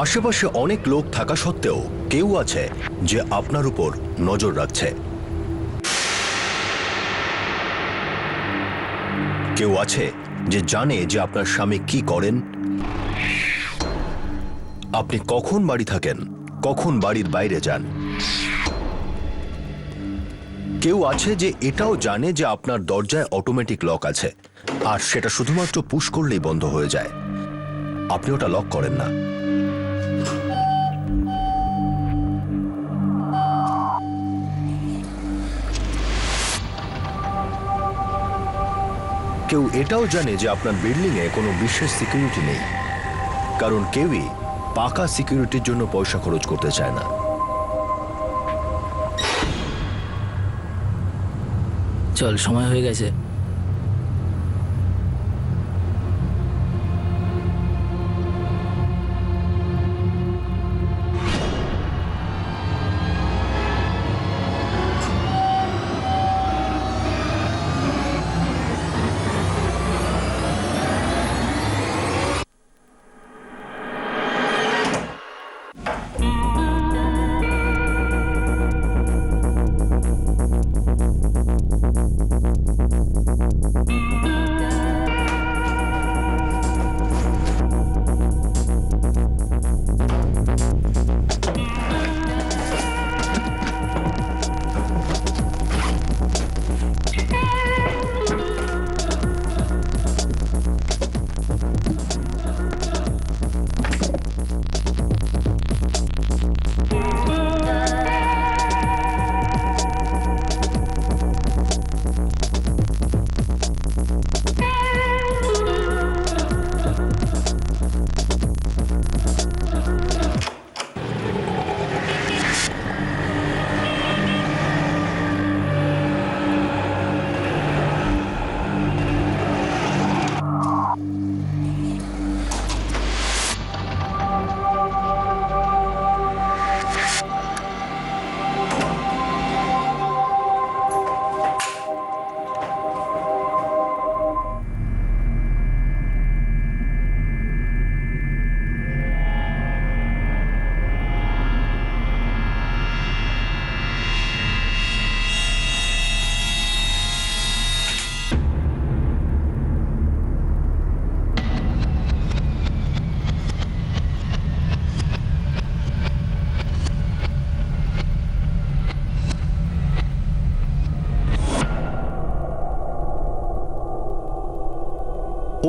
আশেপাশে অনেক লোক থাকা সত্ত্বেও কেউ আছে যে আপনার উপর নজর রাখছে। কেউ আছে যে জানে যে আপনার স্বামী কি করেন, আপনি কখন বাড়ি থাকেন, কখন বাড়ির বাইরে যান। কেউ আছে যে এটাও জানে যে আপনার দরজায় অটোমেটিক লক আছে, আর সেটা শুধুমাত্র পুশ করলেই বন্ধ হয়ে যায়, আপনি ওটা লক করেন না। কেউ এটাও জানে যে আপনার বিল্ডিং এ কোনো বিশেষ সিকিউরিটি নেই, কারণ কেউই পাকা সিকিউরিটির জন্য পয়সা খরচ করতে চায় না। চল, সময় হয়ে গেছে।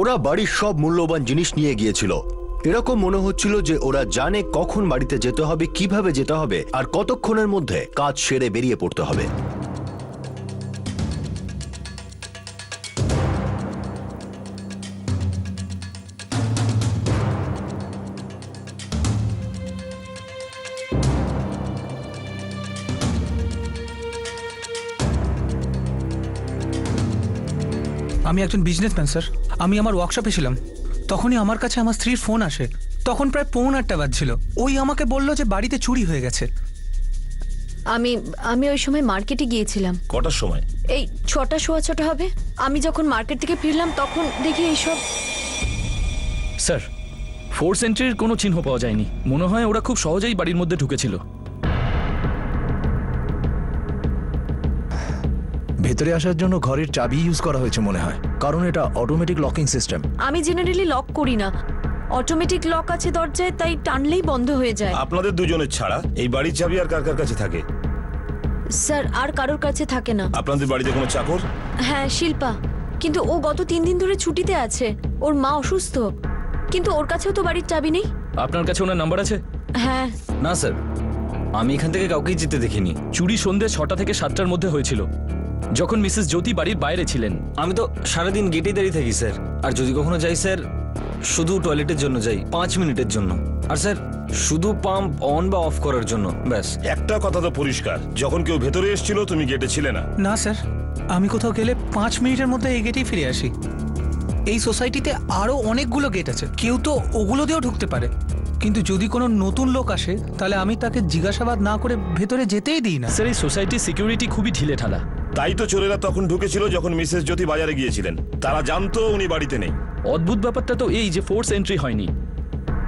ওরা বাড়ির সব মূল্যবান জিনিস নিয়ে গিয়েছিল। এরকম মনে হচ্ছিল যে ওরা জানে কখন বাড়িতে যেতে হবে, কিভাবে যেতে হবে, আর কতক্ষণের মধ্যে কাজ সেরে বেরিয়ে পড়তে হবে। আমি একজন বিজনেসম্যান স্যার। আমি আমার ওয়ার্কশপে ছিলাম, তখনই আমার কাছে আমার স্ত্রীর ফোন আসে। তখন প্রায় 8:45 বাজছিল। ওই আমাকে বলল যে বাড়িতে চুরি হয়ে গেছে। আমি ওই সময় মার্কেটে গিয়েছিলাম। কটার সময়? এই 6টা হবে। আমি যখন মার্কেট থেকে ফিরলাম তখন দেখি এইসব। স্যার, ফোর্স এন্ট্রির কোনো চিহ্ন পাওয়া যায়নি। মনে হয় ওরা খুব সহজেই বাড়ির মধ্যে ঢুকেছিল। ভেতরে আসার জন্য ঘরের চাবি ইউজ করা হয়েছে মনে হয়, কারণ এটা অটোমেটিক লকিং সিস্টেম। আমি জেনারেলি লক করি না, অটোমেটিক লক আছে দরজায়, তাই টানলেই বন্ধ হয়ে যায়। আপনাদের দুজনের ছাড়া এই বাড়ির চাবি আর কার কার কাছে থাকে? স্যার, আর কারোর কাছে থাকে না। আপনাদের বাড়িতে কোনো চাকর? হ্যাঁ, শিল্পা, কিন্তু ও গত 3 দিন ধরে ছুটিতে আছে। ওর মা অসুস্থ, কিন্তু ওর কাছেও তো বাড়ির চাবি নেই। আপনার কাছে ওনার নাম্বার আছে? হ্যাঁ। না স্যার, আমি এখান থেকে কাউকেই যেতে দেখিনি। চুরি সন্ধ্যে 6টা থেকে 7টার মধ্যে হয়েছিল, যখন মিসেস জ্যোতি বাড়ির বাইরে ছিলেন। আমি তো সারাদিন গেটেই দাঁড়িয়ে থাকি স্যার, আর যদি কখনো যাই স্যার শুধু টয়লেটের জন্য যাই, 5 মিনিটের জন্য। আর স্যার শুধু পাম্প অন বা অফ করার জন্য, ব্যাস। একটা কথা তো পরিষ্কার, যখন কেউ ভেতরে এসেছিল তুমি গেটে ছিলে না। না স্যার, আমি কোথাও গেলে 5 মিনিটের মধ্যে এই গেটেই ফিরে আসি। এই সোসাইটিতে আরো অনেকগুলো গেট আছে, কেউ তো ওগুলো দিয়েও ঢুকতে পারে। কিন্তু যদি কোনো নতুন লোক আসে তাহলে আমি তাকে জিজ্ঞাসাবাদ না করে ভেতরে যেতেই দিই না। স্যার, এই সোসাইটির সিকিউরিটি খুবই ঢিলেঢালা। তাই তো চোরেরা তখন ঢুকেছিল যখন মিসেস জ্যোতি বাজারে গিয়েছিলেন। তারা জানতো উনি বাড়িতে নেই। অদ্ভুত ব্যাপারটা তো এই যে ফোর্স এন্ট্রি হয়নি।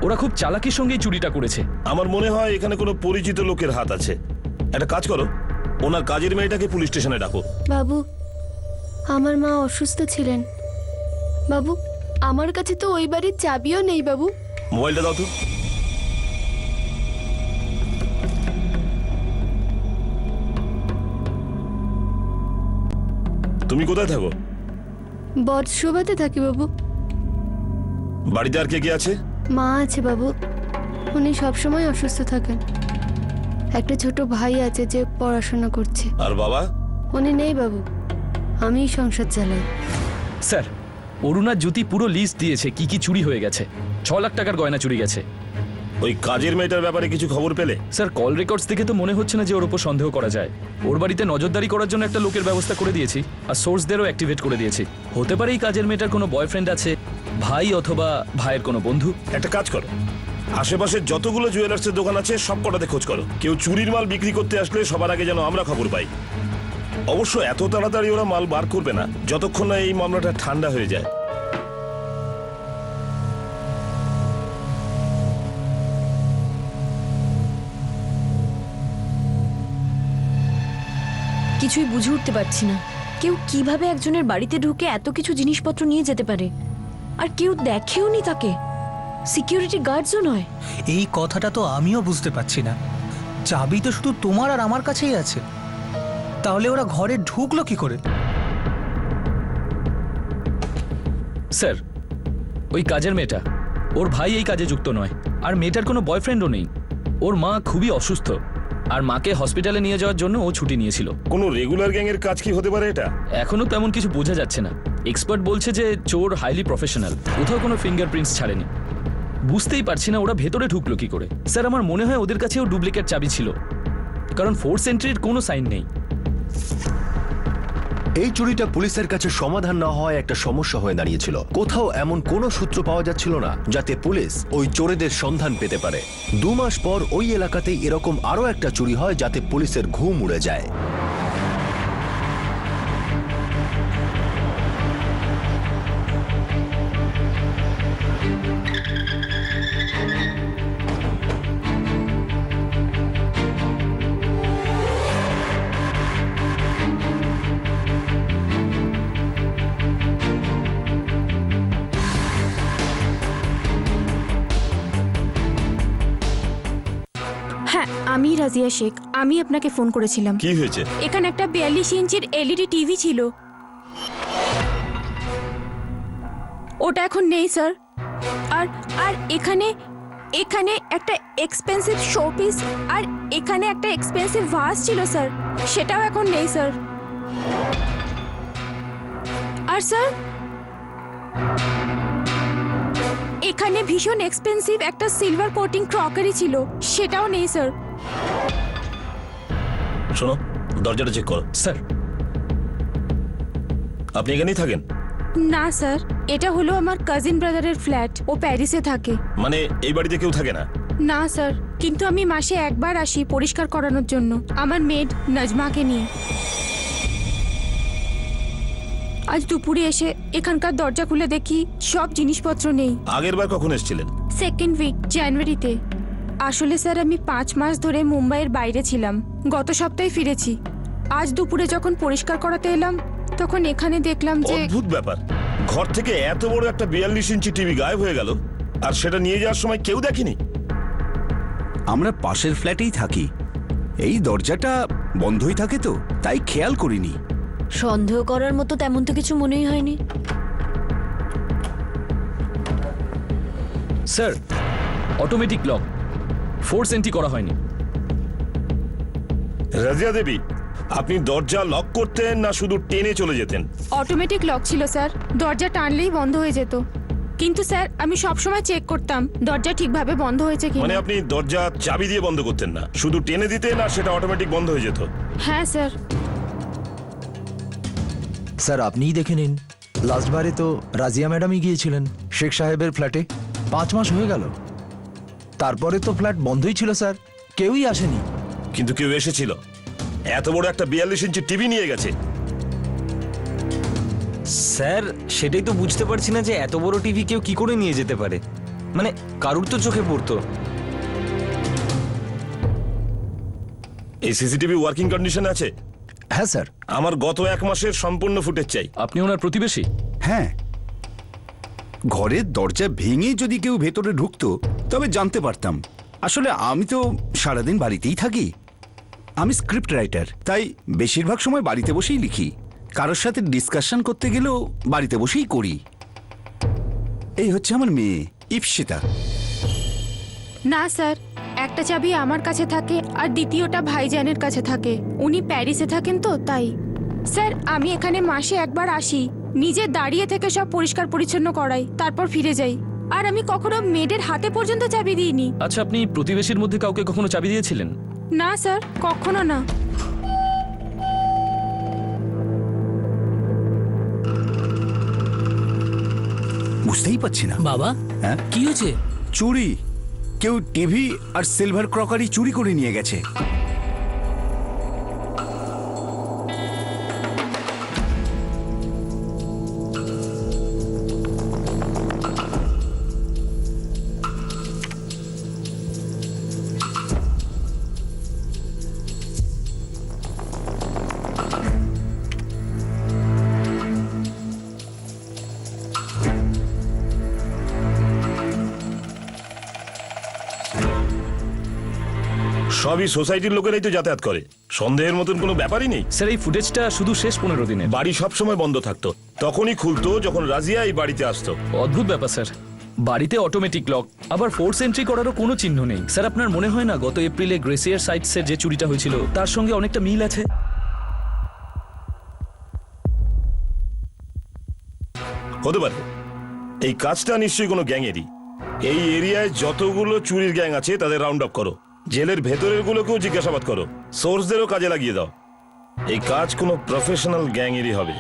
ওরা খুব চালাকির সঙ্গেই চুরিটা করেছে। আমার মনে হয় এখানে কোনো পরিচিত লোকের হাত আছে। একটা কাজ করো, ওনার কাজের মেয়েটাকে পুলিশ স্টেশনে ডাকো। বাবু, আমার মা অসুস্থ ছিলেন। বাবু, আমার কাছে তো ওই বাড়ির চাবিও নেই বাবু। মোবাইলটা দাও তো। তুমি কোথায় থাকো? বটশোভাতে থাকি বাবু। বাড়িতে আর কে কে আছে? মা আছে বাবু, উনি সবসময় অসুস্থ থাকেন। একটা ছোট ভাই আছে যে পড়াশোনা করছে। আর বাবা? উনি নেই বাবু, আমিই সংসার চালাই। স্যার, অরুণা জ্যোতি পুরো লিস্ট দিয়েছে কি কি চুরি হয়ে গেছে। 6 লাখ টাকার গয়না চুরি গেছে। ওই কাজের মেয়েটার ব্যাপারে কিছু খবর পেলে? স্যার, কল রেকর্ডস দেখে তো মনে হচ্ছে না যে ওর উপর সন্দেহ করা যায়। ওর বাড়িতে নজরদারি করার জন্য একটা লোকের ব্যবস্থা করে দিয়েছি, আর সোর্সদেরও অ্যাক্টিভেট করে দিয়েছি। হতে পারে এই কাজের মেয়েটার কোনো বয়ফ্রেন্ড আছে, ভাই অথবা ভাইয়ের কোনো বন্ধু। একটা কাজ করো, আশেপাশে যতগুলো জুয়েলার্সের দোকান আছে সব কটাতে খোঁজ করো। কেউ চুরির মাল বিক্রি করতে আসলে সবার আগে যেন আমরা খবর পাই। অবশ্য এত তাড়াতাড়ি ওরা মাল বার করবে না যতক্ষণ না এই মামলাটা ঠান্ডা হয়ে যায়। কিছুই বুঝে উঠতে পারছি না, কেউ কিভাবে একজনের বাড়িতে ঢুকে এত কিছু জিনিসপত্র নিয়ে যেতে পারে, আর কেউ দেখেও নি তাকে, সিকিউরিটি গার্ডসও নয়। এই কথাটা তো আমিও বুঝতে পারছি না। চাবি তো শুধু তোমার আর আমার কাছেই আছে, তাহলে ওরা ঘরে ঢুকলো কি করে? স্যার, ওই কাজের মেয়েটা, ওর ভাই এই কাজে যুক্ত নয়, আর মেয়েটার কোনো বয়ফ্রেন্ডও নেই। ওর মা খুবই অসুস্থ, আর মাকে হসপিটালে নিয়ে যাওয়ার জন্য ও ছুটি নিয়েছিল। কোনো রেগুলার গ্যাংয়ের কাজ কি হতে পারে এটা? এখনো তেমন কিছু বোঝা যাচ্ছে না। এক্সপার্ট বলছে যে চোর হাইলি প্রফেশনাল, কোথাও কোনো ফিঙ্গারপ্রিন্টস ছাড়েনি। বুঝতেই পারছি না ওরা ভেতরে ঢুকলো কি করে। স্যার, আমার মনে হয় ওদের কাছেও ডুপ্লিকেট চাবি ছিল, কারণ ফোর্স এন্ট্রির কোনো সাইন নেই। এই চুরিটা পুলিশের কাছে সমাধান না হওয়ায় একটা সমস্যা হয়ে দাঁড়িয়েছিল। কোথাও এমন কোনো সূত্র পাওয়া যাচ্ছিল না যাতে পুলিশ ওই চোরেদের সন্ধান পেতে পারে। 2 মাস পর ওই এলাকাতেই এরকম আরো একটা চুরি হয় যাতে পুলিশের ঘুম উড়ে যায়। হ্যাঁ, আমি রাজিয়া শেখ। আমি আপনাকে ফোন করেছিলাম। কি হয়েছে? এখানে একটা 42 ইঞ্চির এলইডি টিভি ছিল, ওটা এখন নেই স্যার। আর আর এখানে এখানে একটা এক্সপেন্সিভ শোপিস আর এখানে একটা এক্সপেন্সিভ ভাস ছিল স্যার, সেটাও এখন নেই স্যার। আর স্যার, এখানে ভীষণ এক্সপেন্সিভ একটা সিলভার কোটিং ক্রকারি ছিল, সেটাও নেই স্যার। শোনো, দরজাটা চেক করো। স্যার, আপনি এখানেই থাকেন? না স্যার, এটা হলো আমার কাজিন ব্রাদারের ফ্ল্যাট, ও প্যারিসে থাকে। মানে এই বাড়িতে কেউ থাকে না? না স্যার, কিন্তু আমি মাসে একবার আসি পরিষ্কার করানোর জন্য, আমার মেড নাজমাকে নিয়ে। আজ দুপুরে এসে এখানকার দরজা খুলে দেখি সব জিনিসপত্র নেই। আগের বার কখন এসেছিলেন? 2nd উইক জানুয়ারিতে। আসলে স্যার, আমি 5 মাস ধরে মুম্বাইয়ের বাইরে ছিলাম, গত সপ্তাহে ফিরেছি। আজ দুপুরে যখন পরিষ্কার করাতে এলাম তখন এখানে দেখলাম যে অদ্ভুত ব্যাপার, ঘর থেকে এত বড় একটা 42 ইঞ্চি টিভি গায়েব হয়ে গেল, আর সেটা নিয়ে যাওয়ার সময় কেউ দেখেনি। আমরা পাশের ফ্ল্যাটেই থাকি, এই দরজাটা বন্ধই থাকে তো তাই খেয়াল করিনি। সন্দেহ করার মতো তেমন তো কিছু মনেই হয়নি। Sir, automatic lock, force entry করা হয়নি। রাজিয়া দেবী, আপনি দরজা লক করতেন না শুধু টেনে চলে যেতেন? অটোমেটিক লক ছিল স্যার, দরজা টানলেই বন্ধ হয়ে যেত। কিন্তু স্যার, আমি সবসময় চেক করতাম দরজা ঠিকভাবে বন্ধ হয়েছে মানে কিনা। আপনি দরজা চাবি দিয়ে বন্ধ করতেন না, শুধু টেনে দিতেন আর সেটা অটোমেটিক বন্ধ হয়ে যেত? হ্যাঁ স্যার। স্যার, আপনিই দেখে নিন, লাস্টবারে তো রাজিয়া ম্যাডামই গিয়েছিলেন শেখ সাহেবের ফ্ল্যাটে। 5 মাস হয়ে গেল, তারপরে তো ফ্ল্যাট বন্ধই ছিল স্যার, কেউই আসেনি। কিন্তু কেউ এসেছিল, এত বড় একটা 42 ইঞ্চি টিভি নিয়ে গেছে। স্যার, সেটাই তো বুঝতে পারছি না যে এত বড় টিভি কেউ কি করে নিয়ে যেতে পারে। মানে কারুর তো চোখে পড়তো। এই সিসিটিভি ওয়ার্কিং কন্ডিশন আছে? হ্যাঁ স্যার। আমার গত 1 মাসের সম্পূর্ণ ফুটেজ চাই। আপনি ওনার প্রতিবেশী? হ্যাঁ, ঘরের দরজা ভেঙে যদি কেউ ভেতরে ঢুকতো তবে জানতে পারতাম। আসলে আমি তো সারাদিন বাড়িতেই থাকি। আমি স্ক্রিপ্ট রাইটার, তাই বেশিরভাগ সময় বাড়িতে বসেই লিখি। কারোর সাথে ডিসকাশন করতে গেলেও বাড়িতে বসেই করি। এই হচ্ছে আমার মেয়ে ইপসিতা। না স্যার, একটা চাবি আমার কাছে থাকে আর দ্বিতীয়টা ভাইজানের কাছে থাকে। উনি প্যারিসে থাকেন তো তাই। স্যার, আমি এখানে মাসে একবার আসি, নিজে দাঁড়িয়ে থেকে সব পরিষ্কার পরিচ্ছন্ন করাই, তারপর ফিরে যাই। আর আমি কখনো মেয়েদের হাতে পর্যন্ত চাবি দিইনি। আচ্ছা, আপনি প্রতিবেশীর মধ্যে কাউকে কখনো চাবি দিয়েছিলেন? না স্যার, কখনো না। বুঝতেই পারছি না। বাবা, হ্যাঁ, কি হয়েছে? চুরি। কেউ টিভি আর সিলভার ক্রকারি চুরি করে নিয়ে গেছে। সবই সোসাইটির লোকেরাই তো যাতায়াত করে, সন্দেহের মতন কোনো ব্যাপারই নেই। স্যার, এই ফুটেজটা শুধু শেষ 15 দিনে। বাড়ি সবসময় বন্ধ থাকতো, তখনই খুলতো যখন রাজিয়া এই বাড়িতে আসতো। অদ্ভুত ব্যাপার স্যার, বাড়িতে অটোমেটিক লক, আবার ফোর্স এন্ট্রি করারও কোনো চিহ্ন নেই। স্যার, আপনার মনে হয় না গত এপ্রিলে গ্রেসিয়ার সাইটসের যে চুরিটা হয়েছিল তার সঙ্গে অনেকটা মিল আছে? হতে পারে। এই কাজটা নিশ্চয়ই কোনো গ্যাংয়েরই। এই এরিয়ায় যতগুলো চুরির গ্যাং আছে তাদের রাউন্ড আপ করো, জেলের ভেতরের গুলোকেও জিজ্ঞাসাবাদ করো, সোর্সদেরও কাজে লাগিয়ে দাও। এই কাজ কোনো প্রফেশনাল গ্যাংয়েরই হবে।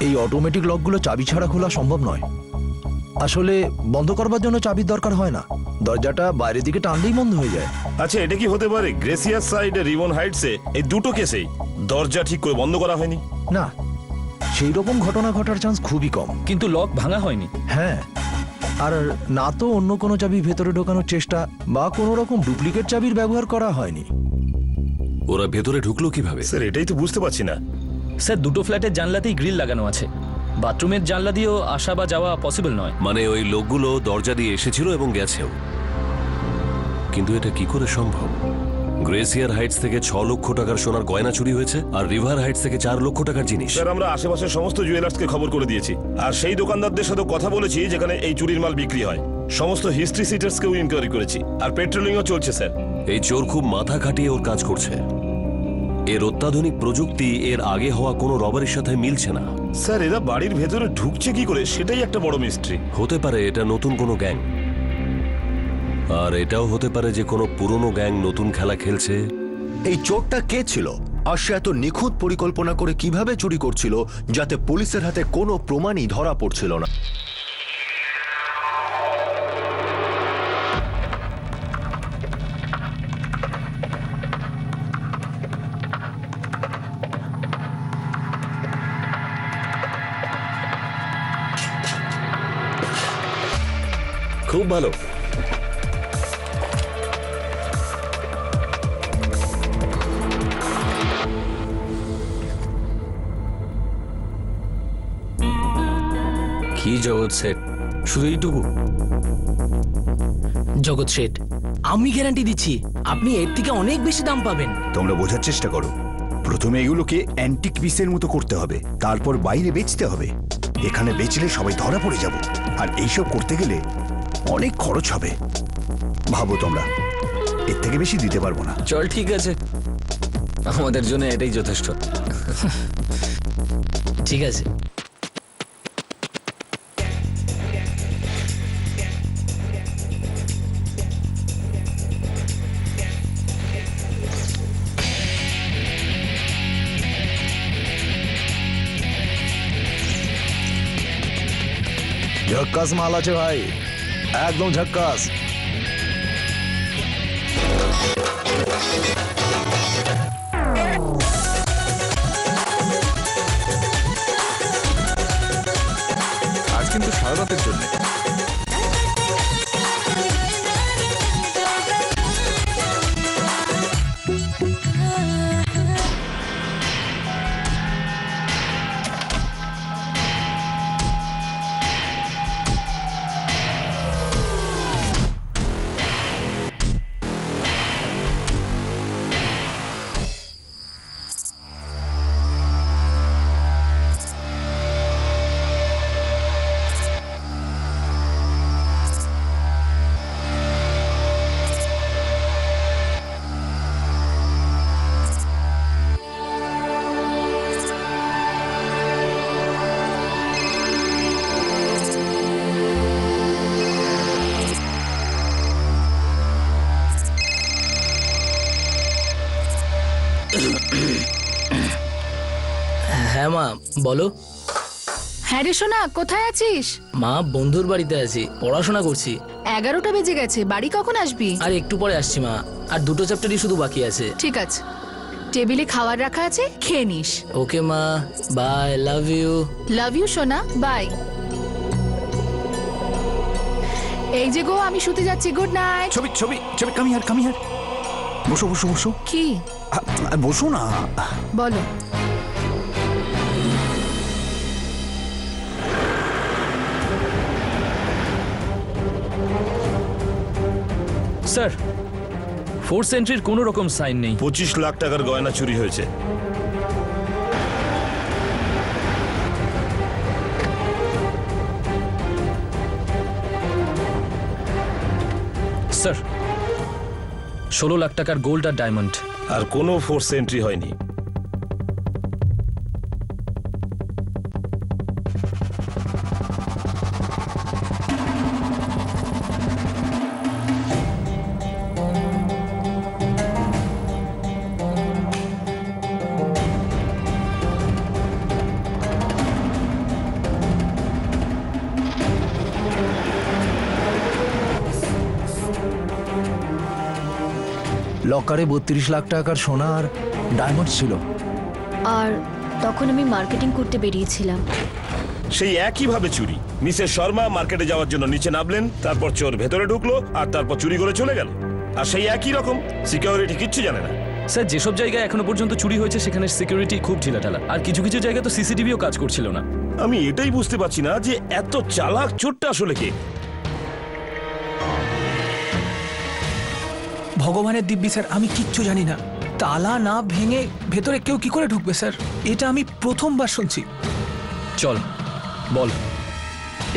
এই অটোমেটিক লকগুলো চাবি ছাড়া খোলা সম্ভব নয়। আসলে বন্ধ করবার জন্য চাবির দরকার হয় না, দরজাটা বাইরের দিকে টানলেই বন্ধ হয়ে যায়। আচ্ছা, এটা কি হতে পারে গ্রেসিয়ার সাইড রিবন হাইটসে এই দুটো কেসেই দরজা ঠিক করে বন্ধ করা হয়নি? না, সেই রকম ঘটনা ঘটার চান্স খুবই কম। কিন্তু লক ভাঙা হয়নি। হ্যাঁ, আর না তো অন্য কোনো চাবি ভেতরে ঢোকানোর চেষ্টা বা কোনো রকম ডুপ্লিকেট চাবির ব্যবহার করা হয়নি। ওরা ভেতরে ঢুকলো কিভাবে? স্যার, এটাই তো বুঝতে পারছি না। স্যার, দুটো ফ্ল্যাটের জানলাতেই গ্রিল লাগানো আছে, বাথরুমের জানলা দিয়েও আসা বা যাওয়া পসিবল নয়। মানে ওই লোকগুলো দরজা দিয়ে এসেছিল এবং গেছেও, কিন্তু এটা কি করে সম্ভব? গ্রেসিয়ার হাইটস থেকে 6 লক্ষ টাকার সোনার গয়না চুরি হয়েছে, আর রিভার হাইটস থেকে 4 লক্ষ টাকার জিনিস। স্যার, আমরা আশেপাশের সমস্ত জুয়েলার্সকে খবর করে দিয়েছি, আর সেই দোকানদারদের সাথে কথা বলেছি যেখানে এই চুরির মাল বিক্রি হয়। সমস্ত হিস্ট্রি সিটার্সকেও ইনকোয়ারি করেছি, আর পেট্রোলিংও চলছে স্যার। এই চোর খুব মাথা খাটিয়ে ওর কাজ করছে। এর অত্যাধুনিক প্রযুক্তি এর আগে হওয়া কোনো রবারির সাথে মিলছে না। স্যার, এরা বাড়ির ভেতরে ঢুকছে কি করে সেটাই একটা বড় মিস্ট্রি। হতে পারে এটা নতুন কোনো গ্যাং, আর এটাও হতে পারে যে কোনো পুরনো গ্যাং নতুন খেলা খেলছে। এই চোরটা কে ছিল, আর সে এত নিখুঁত পরিকল্পনা করে কিভাবে চুরি করছিল যাতে পুলিশের হাতে কোনো প্রমাণই ধরা পড়ছিল না? খুব ভালো। কি জগৎ শেঠ, শুধু এইটুকু? জগৎ শেঠ, আমি গ্যারান্টি দিচ্ছি আপনি এর থেকে অনেক বেশি দাম পাবেন। তোমরা বোঝার চেষ্টা করো। প্রথমে এগুলোকে অ্যান্টিক পিসের মতো করতে হবে, তারপর বাইরে বেচতে হবে। এখানে বেচলে সবাই ধরা পড়ে যাব, আর এইসব করতে গেলে অনেক খরচ হবে। ভাবো তোমরা, এর থেকে বেশি দিতে পারবো না। চল ঠিক আছে, আমাদের জন্য এটাই যথেষ্ট। ঠিক আছে। ঝক্কাস মাল আছে ভাই, একদম ঝক্কাস। আজ কিন্তু সারা রাতের জন্য। হ্যাঁ মা, বলো। হ্যাঁ রে সোনা, কোথায় আছিস? মা, বন্ধুর বাড়িতে আছি, পড়াশোনা করছি। 11টা বেজে গেছে, বাড়ি কখন আসবি? আর একটু পরে আসছি মা, আর 2টো চ্যাপ্টারই শুধু বাকি আছে। ঠিক আছে, টেবিলে খাবার রাখা আছে, খেয়ে নিস। ওকে মা, bye, love you. Love you সোনা, বাই। এই যে গো, আমি শুতে যাচ্ছি, গুড নাইট। ছবি ছবি ছবি, কামিয়ার কামিয়ার, বসো বসো বসো। কি? বসো না। বলো। স্যার, ফোর্স এন্ট্রির কোনো রকম সাইন নেই। 25 লাখ টাকার গয়না চুরি হয়েছে। স্যার, 16 লাখ টাকার গোল্ড আর ডায়মন্ড। আর কোনো ফোর্স এন্ট্রি হয়নি। লকারে 32 লাখ টাকার সোনা আর ডায়মন্ড ছিল। আর তখন আমি মার্কেটিং করতে বেরিয়েছিলাম। সেই একইভাবে চুরি। মিসেস শর্মা মার্কেটে যাওয়ার জন্য নিচে নামলেন, তারপর চোর ভেতরে ঢুকলো, আর তারপর চুরি করে চলে গেল। আর সেই একই রকম সিকিউরিটি কিচ্ছু জানে না। স্যার, যেসব জায়গায় এখনো পর্যন্ত চুরি হয়েছে সেখানে সিকিউরিটি খুব ঢিলাঢালা, আর কিছু কিছু জায়গায় তো সিসিটিভিও কাজ করছিল না। আমি এটাই বুঝতে পারছি না যে এত চালাক চোরটা আসলে কে। ভগবানের দিব্যি স্যার, আমি কিচ্ছু জানি না। তালা না ভেঙে ভেতরে কেউ কি করে ঢুকবে স্যার? এটা আমি প্রথমবার শুনছি। চল বল,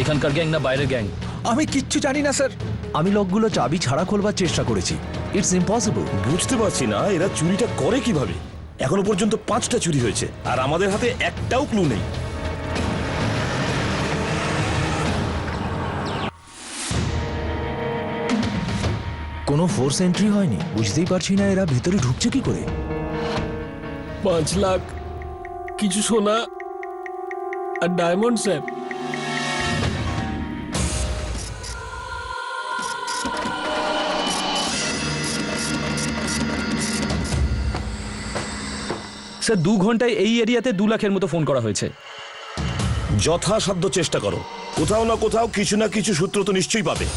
এখানকার গ্যাং না বাইরের গ্যাং? আমি কিচ্ছু জানি না স্যার। আমি লকগুলো চাবি ছাড়া খোলবার চেষ্টা করেছি, ইটস ইম্পসিবল। বুঝতে পারছি না এরা চুরিটা করে কিভাবে। এখনো পর্যন্ত 5টা চুরি হয়েছে, আর আমাদের হাতে একটাও ক্লু নেই। কোনো ফোর্স এন্ট্রি হয়নি, বুঝতেই পারছি না এরা ভেতরে ঢুকছে কি করে। 5 লাখ, কিছু সোনা আর ডায়মন্ড স্যার। স্যার, 2 ঘন্টায় এই এরিয়াতে 2 লাখের মতো ফোন করা হয়েছে। যথাসাধ্য চেষ্টা করো, কোথাও না কোথাও কিছু না কিছু সূত্র তো নিশ্চয়ই পাবে।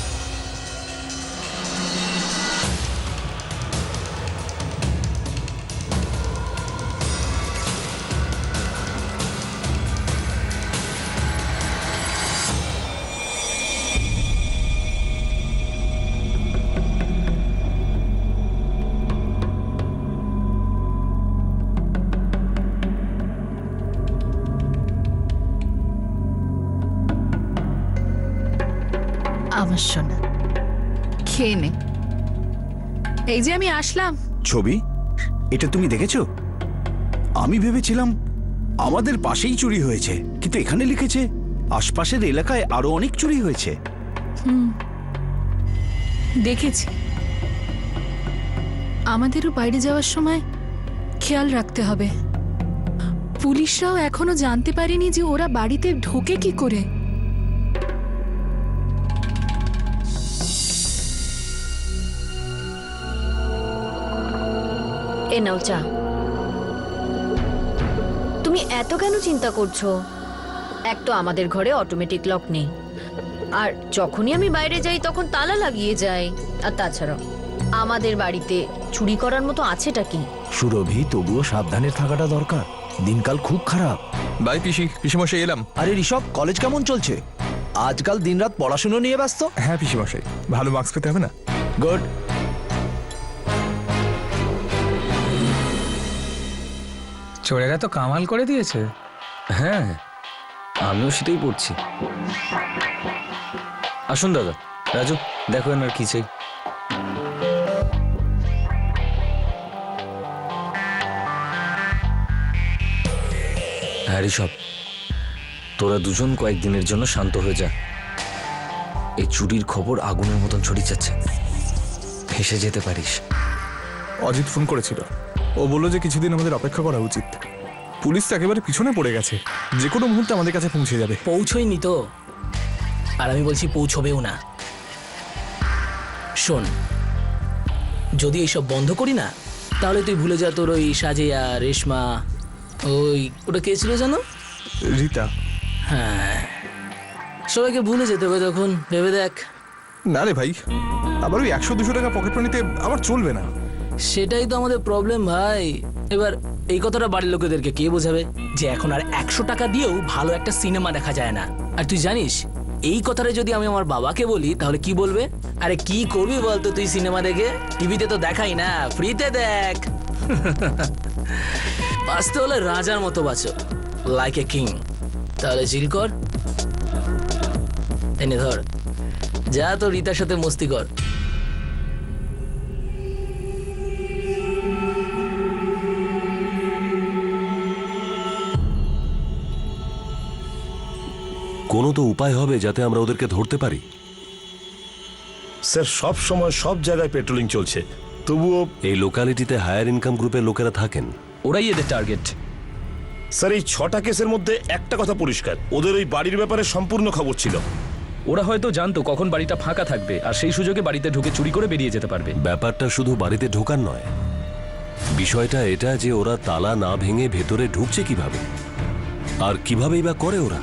আমার সোনা, খেয়ে নে। এই যে আমি আসলাম। ছবি এটা তুমি দেখেছো? আমি ভেবেছিলাম আমাদের পাশেই চুরি হয়েছে, কিন্তু এখানে লিখেছে আশপাশের এলাকায় আরো অনেক চুরি হয়েছে। দেখেছি। আমাদেরও বাইরে যাওয়ার সময় খেয়াল রাখতে হবে। পুলিশরাও এখনো জানতে পারেনি যে ওরা বাড়িতে ঢোকে কি করে। এ নাও চা। তুমি এত কেন চিন্তা করছো? এক তো আমাদের ঘরে অটোমেটিক লক নেই, আর যখনই আমি বাইরে যাই তখন তালা লাগিয়ে যাই। আর তাছাড়াও আমাদের বাড়িতে চুরি করার মতো আছেটা কি? সুরভি, তবুও সাবধানে থাকাটা দরকার, দিনকাল খুব খারাপ। বাই পিসিমশাই এলাম। আরে ঋষভ, কলেজ কেমন চলছে? আজকাল দিনরাত পড়াশুনো নিয়ে ব্যস্ত। হ্যাঁ পিসিমশাই, ভালো মার্কস পেতে হবে না? গুড। চোরেরা তো কামাল করে দিয়েছে। হ্যাঁ, আমিও সেটাই পড়ছি। আসুন দাদা। রাজু, দেখো এনার কি চাই। হ্যাঁ ঋষভ, তোরা দুজন কয়েকদিনের জন্য শান্ত হয়ে যা। এই চুরির খবর আগুনের মতন ছড়িয়ে যাচ্ছে, ফেঁসে যেতে পারিস। অজিত ফোন করেছিল, ও বললো যে কিছুদিন আমাদের অপেক্ষা করা উচিত। পুলিশ তো একেবারে পিছনে পড়ে গেছে, যে কোনো মুহূর্তে আমাদের কাছে পৌঁছে যাবে। পৌঁছয়নি তো, আর আমি বলছি পৌঁছবেও না। শোন, যদি এইসব বন্ধ করি না, তাহলে তুই ভুলে যা তোর ওই সাজিয়া, রেশমা, ওটা কে ছিল জানো? রীতা। হ্যাঁ, সবাইকে ভুলে যেতে হবে তখন। ভেবে দেখ। না রে ভাই, আবার ওই 100-200 টাকা পকেট মানিতে আমার চলবে না। সেটাই তো আমাদের প্রবলেম ভাই। এবার এই কথাটা বাড়ির লোকেদেরকে কে বোঝাবে যে এখন আর 100 টাকা দিয়েও ভালো একটা সিনেমা দেখা যায় না? আর তুই জানিস, এই কথাটা যদি আমি আমার বাবাকে বলি তাহলে কি বলবে? আরে কি করবি বলতো তুই সিনেমা দেখে? টিভিতে তো দেখাই না, ফ্রিতে দেখ। বাঁচতে হলে রাজার মতো বাঁচো, লাইক এ কিং। তাহলে চিল কর, এনে ধর, যা তো রীতার সাথে মস্তি কর। কোনো তো উপায় হবে যাতে আমরা ওদেরকে ধরতে পারি। স্যার, সব সময় সব জায়গায় পেট্রোলিং চলছে, তবুও এই লোকালিটিতে হায়ার ইনকাম গ্রুপের লোকেরা থাকেন, ওরাই এদের টার্গেট। স্যার এই 6টা কেসের মধ্যে একটা কথা পরিষ্কার, ওদের ওই বাড়ির ব্যাপারে সম্পূর্ণ খবর ছিল। ওরা হয়তো জানতো কখন বাড়িটা ফাঁকা থাকবে, আর সেই সুযোগে বাড়িতে ঢুকে চুরি করে বেরিয়ে যেতে পারবে। ব্যাপারটা শুধু বাড়িতে ঢোকার নয়, বিষয়টা এটা যে ওরা তালা না ভেঙে ভেতরে ঢুকছে কিভাবে, আর কিভাবেই বা করে ওরা।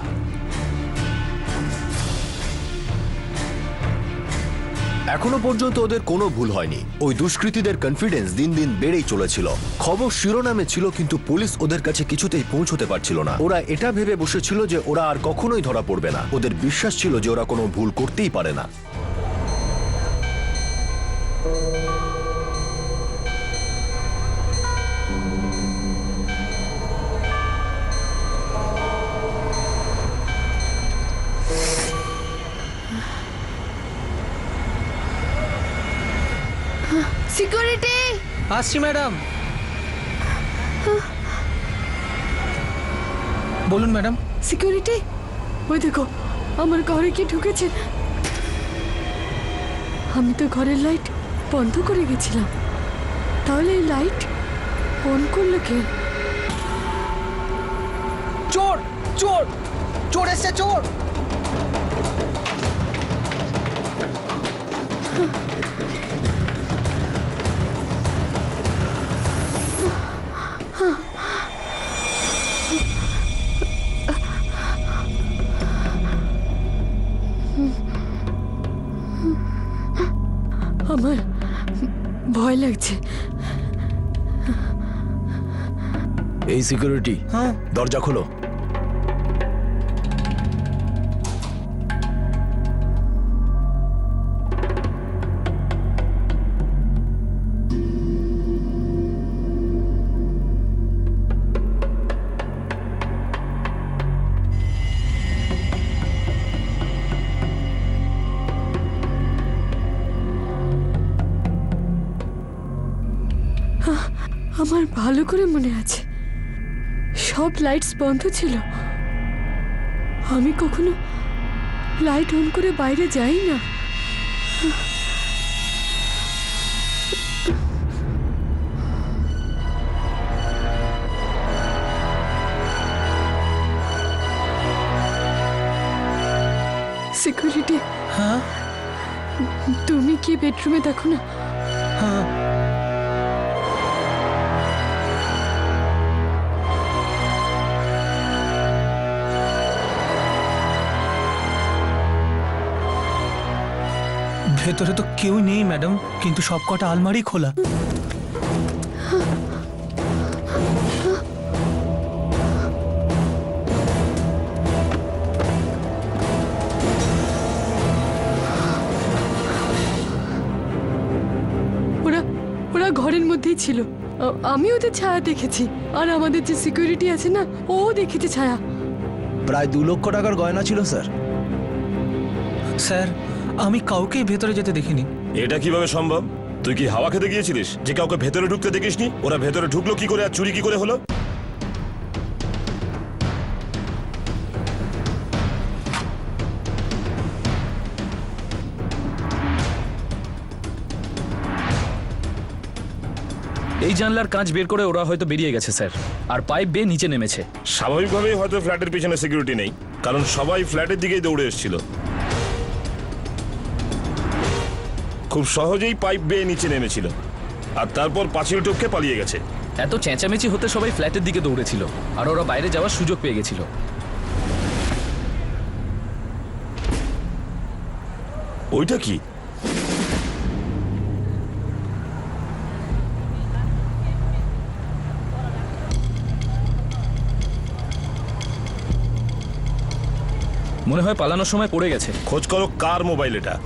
এখনো পর্যন্ত ওদের কোনো ভুল হয়নি। ওই দুষ্কৃতীদের কনফিডেন্স দিন দিন বেড়েই চলেছিল। খবর শিরোনামে ছিল, কিন্তু পুলিশ ওদের কাছে কিছুতেই পৌঁছতে পারছিল না। ওরা এটা ভেবে বসেছিল যে ওরা আর কখনোই ধরা পড়বে না। ওদের বিশ্বাস ছিল যে ওরা কোনো ভুল করতেই পারে না। সিকিউরিটি! আসছি ম্যাডাম। বলুন ম্যাডাম। সিকিউরিটি, ওই দেখো আমার ঘরে কি ঢুকেছে। আমি তো ঘরের লাইট বন্ধ করে গেছিলাম, তাহলে এই লাইট অন করলো কে? চোর চোর চোর এসছে, চোর! আমার ভয় লাগছে। এই সিকিউরিটি, দরজা খোলো। আমার ভালো করে মনে আছে, সব লাইটস বন্ধ ছিল। আমি কখনো লাইট অন করে বাইরে যাই না। সিকিউরিটি, হ্যাঁ তুমি কি বেডরুমে দেখো না? হ্যাঁ ভেতরে তো কেউ নেই ম্যাডাম, কিন্তু সব কটা আলমারি খোলা। ওরা ওরা ঘরের মধ্যেই ছিল। আমি ওদের ছায়া দেখেছি, আর আমাদের যে সিকিউরিটি আছে না, ও দেখেছে ছায়া। প্রায় 2 লক্ষ টাকার গয়না ছিল স্যার। স্যার, আমি কাউকেই ভেতরে যেতে দেখিনি। এটা কিভাবে সম্ভব? তুই কি হাওয়া খেতে গিয়েছিলিস যে কাউকে ভেতরে ঢুকতে দেখিসনি? ওরা ভেতরে ঢুকলো কি করে আর চুরি কি করে হলো? এই জানলার কাঁচ বের করে ওরা হয়তো বেরিয়ে গেছে স্যার, আর পাইপ বেয়ে নিচে নেমেছে। স্বাভাবিকভাবেই হয়তো ফ্ল্যাটের পিছনে সিকিউরিটি নেই, কারণ সবাই ফ্ল্যাটের দিকেই দৌড়ে এসেছিল। খুব সহজেই পাইপ বেয়ে নিচে নেমেছিল, আর তারপর পাঁচিল টপকে পালিয়ে গেছে। এত চেঁচামেচি হতে সবাই ফ্ল্যাটের দিকে দৌড়েছিল, আর ওরা বাইরে যাওয়ার সুযোগ পেয়ে গেছিল। ওইটা কি? মনে হয় পালানোর সময় পড়ে গেছে। খোঁজ করো কার মোবাইল এটা।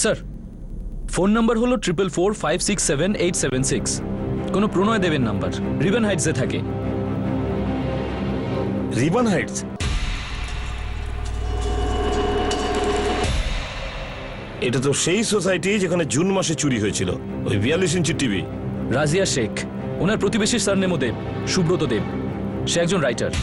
স্যার, ফোন নাম্বার হলো 4445678876। কোনো প্রণয় দেবের নাম্বার, রিবন হাইটসে থাকে। Ribbon Heights? এটা তো সেই সোসাইটি যেখানে জুন মাসে চুরি হয়েছিল, ওই 42 ইঞ্চি টিভি। রাজিয়া শেখ, ওনার প্রতিবেশীর সারনেমও দেব, সুব্রত দেব। সে একজন রাইটার।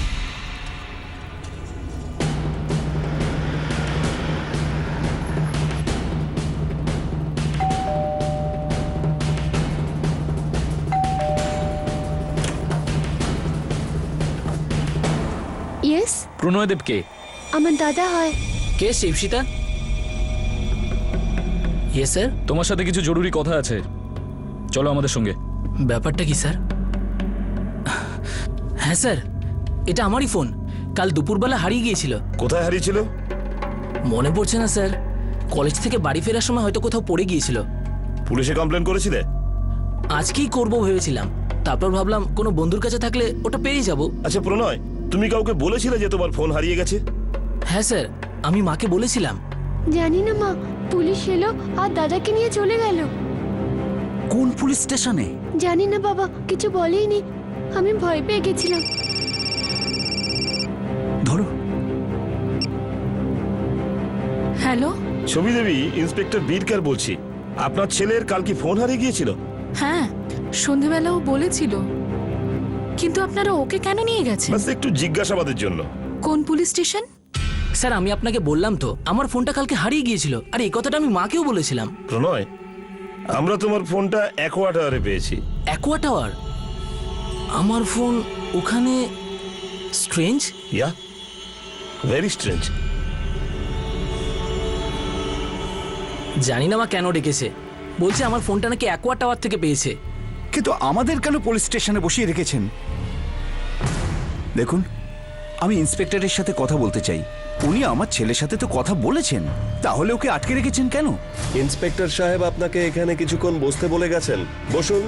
ইয়েস, প্রণয় দেব কে? আমার দাদা হয়। কে শিবসিতা? Yes sir. তোমার সাথে কিছু জরুরি কথা আছে, চলো আমাদের সঙ্গে। ব্যাপারটা কি স্যার? হ্যাঁ স্যার, এটা আমারই ফোন। কাল দুপুরবেলা হারিয়ে গিয়েছিল। কোথায় হারিয়েছিল? মনে পড়ছে না স্যার। কলেজ থেকে বাড়ি ফেরার সময় হয়তো কোথাও পড়ে গিয়েছিল। পুলিশে কমপ্লেন করেছিলে? আজকেই করব ভেবেছিলাম, তারপর ভাবলাম কোনো বন্ধুর কাছে থাকলে ওটা পেয়ে যাব। আচ্ছা প্রণয়, তুমি কাউকে বলেছিলে যে তোমার ফোন হারিয়ে গেছে? হ্যাঁ স্যার, আমি মাকে বলেছিলাম। জানি না মা, পুলিশ এলো আর দাদাকে নিয়ে চলে গেল। কোন পুলিশ স্টেশনে? জানি না বাবা, কিছু বলেইনি। আমি ভয় পেয়ে গেছিলাম। ধরো। হ্যালো। ছবি দেবী, ইন্সপেক্টর বীরকার বলছি। আপনার ছেলের কাল কি ফোন হারিয়ে গিয়েছিল? হ্যাঁ, সন্ধেবেলা ও বলেছিল, কিন্তু আপনারা ওকে কেন নিয়ে গেছেন? বাস একটু জিজ্ঞাসাবাদের জন্য। কোন পুলিশ স্টেশন? স্যার, আমি আপনাকে বললাম তো আমার ফোনটা কালকে হারিয়ে গিয়েছিল, আর এই কথাটা আমি মাকেও বলেছিলাম। প্রণয়, আমরা তোমার ফোনটা অ্যাকোয়া টাওয়ারে পেয়েছি। Aqua tower? আমার ফোন ওখানে? স্ট্রেঞ্জ। ইয়া, ভেরি স্ট্রেঞ্জ। জানি না মা কেন ডেকেছে, বলছে আমার ফোনটা নাকি অ্যাকোয়া টাওয়ার থেকে পেয়েছে। কিন্তু আমাদের কেন পুলিশ স্টেশনে বসিয়ে রেখেছেন? দেখুন, আমি ইন্সপেক্টরের সাথে কথা বলতে চাই। উনি আমার ছেলের সাথে তো কথা বলেছেন, তাহলে ওকে আটকে রেখেছেন কেন? ইন্সপেক্টর সাহেব আপনাকে এখানে কিছুক্ষণ বসতে বলে গেছেন, বসুন।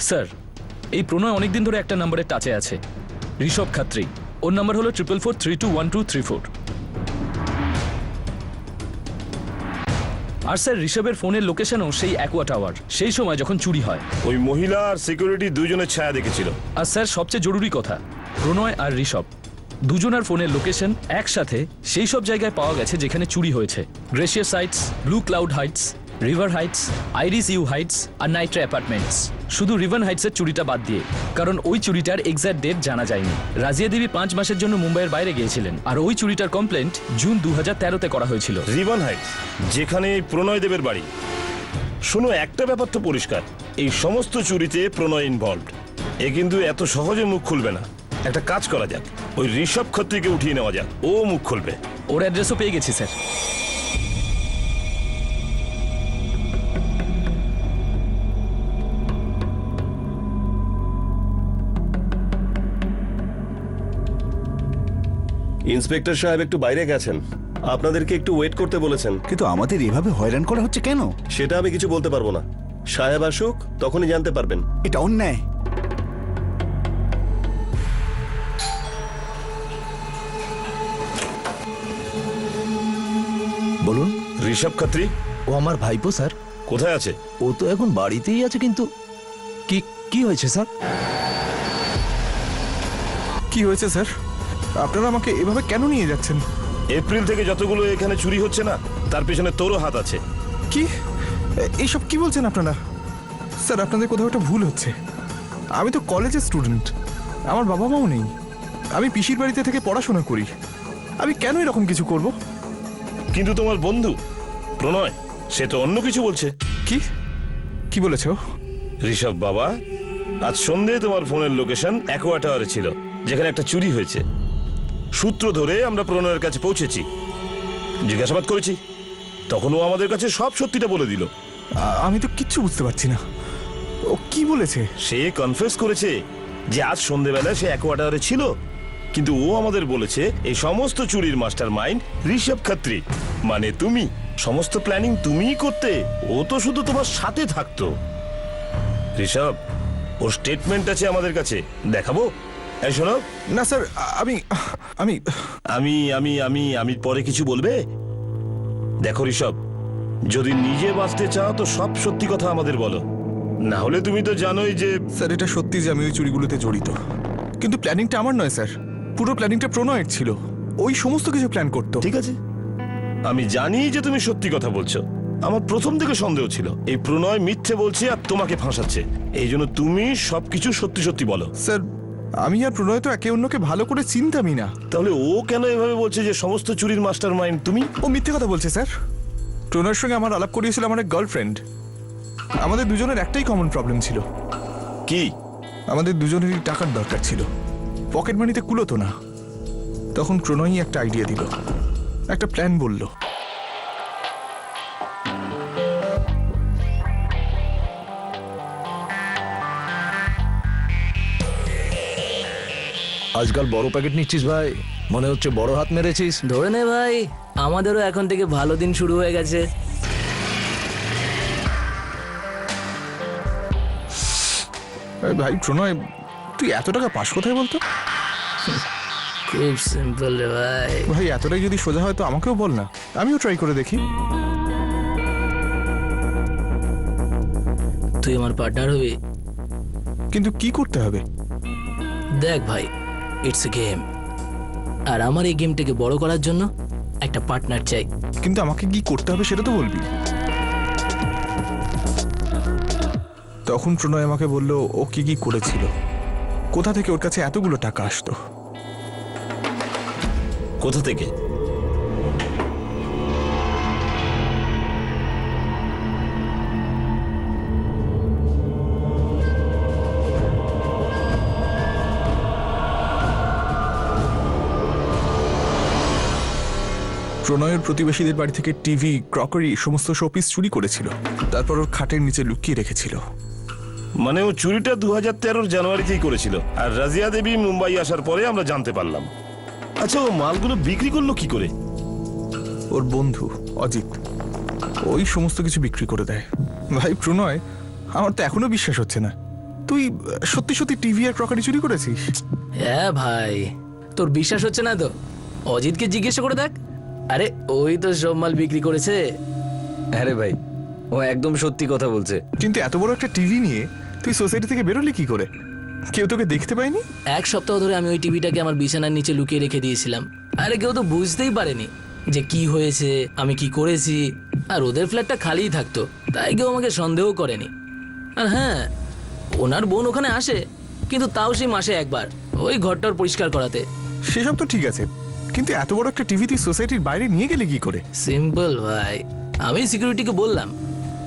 স্যার, এই প্রণয় অনেকদিন ধরে একটা নাম্বারের টাচে আছে, ঋষভ খাত্রি। ওর নাম্বার হলো 4443212234। আর স্যার, ঋষভের ফোনের লোকেশনও সেই অ্যাকোয়া টাওয়ার, সেই সময় যখন চুরি হয়। ওই মহিলা আর সিকিউরিটি দুজনের ছায়া দেখেছিল। আর স্যার, সবচেয়ে জরুরি কথা, প্রণয় আর ঋষভ দুজনের ফোনের লোকেশন একসাথে সেই সব জায়গায় পাওয়া গেছে যেখানে চুরি হয়েছে। Glacier Sites, Blue Cloud Heights, River Heights, Iris U Heights আর নাইট্রা অ্যাপার্টমেন্টস। শুধু রিভার হাইটসের চুরিটা বাদ দিয়ে, কারণ ওই চুরিটার এক্সাক্ট ডেট জানা যায়নি। রাজিয়া দেবী 5 মাসের জন্য মুম্বাইয়ের বাইরে গিয়েছিলেন, আর ওই চুরিটার কমপ্লেন্ট জুন 2013-তে করা হয়েছিল। রিভান হাইটস, যেখানে প্রণয় দেবের বাড়ি। শোনো, একটা ব্যাপার তো পরিষ্কার, এই সমস্ত চুরিতে প্রণয় ইনভলভড। এ কিন্তু এত সহজে মুখ খুলবে না। একটা কাজ করা যাক, ওই ঋষভ খত্রীকে উঠিয়ে নেওয়া যাক, ও মুখ খুলবে। ওর অ্যাড্রেসও পেয়ে গেছি স্যার। ইন্সপেক্টর সাহেব একটু বাইরে গেছেন, আপনাদেরকে একটু ওয়েট করতে বলেছেন। কিন্তু আমাদের এভাবে হয়রান করা হচ্ছে কেন? সেটা আমি কিছু বলতে পারবো না। সাহেব আসুক, তখনই জানতে পারবেন। এটা অন্যায়। বলুন। ঋষভ খত্রী ও আমার ভাইপো স্যার। কোথায় আছে? ও তো এখন বাড়িতেই আছে, কিন্তু কি কি হয়েছে স্যার? কি হয়েছে স্যার? আপনারা আমাকে এভাবে কেন নিয়ে যাচ্ছেন? এপ্রিল থেকে যতগুলো এখানে চুরি হচ্ছে না, তার পেছনে তোরও হাত আছে। কি এইসব কি বলছেন আপনারা? স্যার, আপনাদের কোথাও একটা ভুল হচ্ছে। আমি তো কলেজের স্টুডেন্ট, আমার বাবা মাও নেই, আমি পিসির বাড়িতে থেকে পড়াশোনা করি। আমি কেন এরকম কিছু করব? কিন্তু তোমার বন্ধু প্রণয়, সে তো অন্য কিছু বলছে। কি কি বলেছে ও? ঋষভ বাবা, আজ সন্ধে তোমার ফোনের লোকেশন অ্যাকোয়া টাওয়ারে ছিল, যেখানে একটা চুরি হয়েছে। সূত্র ধরে আমরা প্রণয়ের কাছে পৌঁছেছি, জিজ্ঞাসাবাদ করেছি, তখন ও আমাদের কাছে সব সত্যিটা বলে দিল। আমি তো কিচ্ছু বুঝতে পারছি না, ও কি বলেছে? সে কনফেস করেছে যে আজ সন্ধেবেলায় সে অ্যাকোয়া টাওয়ারে ছিল, কিন্তু ও আমাদের বলেছে এই সমস্ত চুরির মাস্টার মাইন্ড ঋষভ খত্রী, মানে তুমি। সমস্ত প্ল্যানিং তুমিই করতে, ও তো শুধু তোমার সাথে থাকতো। ঋষভ, ওর স্টেটমেন্ট আছে আমাদের কাছে, দেখাবো? এই শোনো। না স্যার, আমি আমি আমি আমি আমি আমি পরে কিছু বলবে? দেখো ঋষভ, যদি নিজে বাঁচতে চাও তো সব সত্যি কথা আমাদের বলো, না হলে তুমি তো জানোই যে। স্যার, এটা সত্যি যে আমি ওই চুরিগুলোতে জড়িত, কিন্তু প্ল্যানিংটা আমার নয় স্যার, পুরো প্ল্যানিংটা প্রণয়ের ছিল। ওই সমস্ত কিছু প্ল্যান করতো। ঠিক আছে, আমি জানি যে তুমি সত্যি কথা বলছো। আমার প্রথম থেকে সন্দেহ ছিল এই প্রণয় মিথ্যে বলছে আর তোমাকে ফাঁসাচ্ছে, এই জন্য তুমি সবকিছু সত্যি সত্যি বলো। স্যার, আমি আর প্রণয় তো একে অন্যকে ভালো করে চিনতামই না। তাহলে ও কেন এভাবে বলছে যে সমস্ত চুরির মাস্টার মাইন্ড তুমি? ও মিথ্যে কথা বলছে স্যার। প্রণয়ের সঙ্গে আমার আলাপ করিয়েছিল আমার এক গার্লফ্রেন্ড। আমাদের দুজনের একটাই কমন প্রবলেম ছিল। কি? আমাদের দুজনেরই টাকার দরকার ছিল, পকেট মানিতে কুলোতো না। তখন প্রণয়ই একটা আইডিয়া দিল, একটা প্ল্যান বলল। আজকাল বড় প্যাকেট নিচ্ছিস ভাই, মনে হচ্ছে বড় হাত মেরেছিস। ধরে নে ভাই, আমাদেরও এখন থেকে ভালো দিন শুরু হয়ে গেছে। ভাই প্রণয়, তুই এত টাকা পাস কোথায় বলতো? খুব সিম্পল রে ভাই। ভাই, এতটাই যদি সোজা হয় তো আমাকেও বল না, আমিও ট্রাই করে দেখি। তুই আমার পার্টনার হবি। কিন্তু কি করতে হবে? দেখ ভাই, ইটস এ গেম, আর আমার এই গেমটাকে বড় করার জন্য একটা পার্টনার চাই। কিন্তু আমাকে কি করতে হবে সেটা তো বলবি। তখন প্রণয় আমাকে বলল ও কি কি করেছিল, কোথা থেকে ওর কাছে এতগুলো টাকা আসতো। কোথা থেকে? প্রণয়ের প্রতিবেশীদের বাড়ি থেকে টিভি, ক্রকারি, সমস্ত শোপিস চুরি করেছিল, তারপর ওর খাটের নিচে লুকিয়ে রেখেছিল। মানে ও চুরিটা 2013 জানুয়ারিতেই করেছিল, আর রাজিয়া দেবী মুম্বাই আসার পরে আমরা জানতে পারলাম। আচ্ছা, ও মালগুলো বিক্রি করলো কি করে? ওর বন্ধু অজিত ওই সমস্ত কিছু বিক্রি করে দেয়। ভাই প্রণয়, আমার তো এখনো বিশ্বাস হচ্ছে না তুই সত্যি সত্যি টিভি আর ক্রকারি চুরি করেছিস। হ্যাঁ ভাই, তোর বিশ্বাস হচ্ছে না তো অজিতকে জিজ্ঞেস করে দেখ। আরে ওই তো সব মাল বিক্রি করেছে। আরে ভাই, ও একদম সত্যি কথা বলছে। কিন্তু এত বড় একটা টিভি নিয়ে তুই সোসাইটি থেকে বেরোলি কি করে? কেউ তোকে দেখতে পায়নি? এক সপ্তাহ ধরে আমি ওই টিভিটাকে আমার বিছানার নিচে লুকিয়ে রেখে দিয়েছিলাম। আরে কেউ তো বুঝতেই পারেনি যে কি হয়েছে, আমি কি করেছি। আর ওদের ফ্ল্যাটটা খালিই থাকতো, তাই কেউ আমাকে সন্দেহ করেনি। আর হ্যাঁ, ওনার বোন ওখানে আসে, কিন্তু তাও সেই মাসে একবার, ওই ঘরটার পরিষ্কার করাতে। সেসব তো ঠিক আছে, কিন্তু এত বড় একটা টিভি তুই সোসাইটির বাইরে নিয়ে গেলে কি করে? সিম্পল ভাই, আমি সিকিউরিটিকে বললাম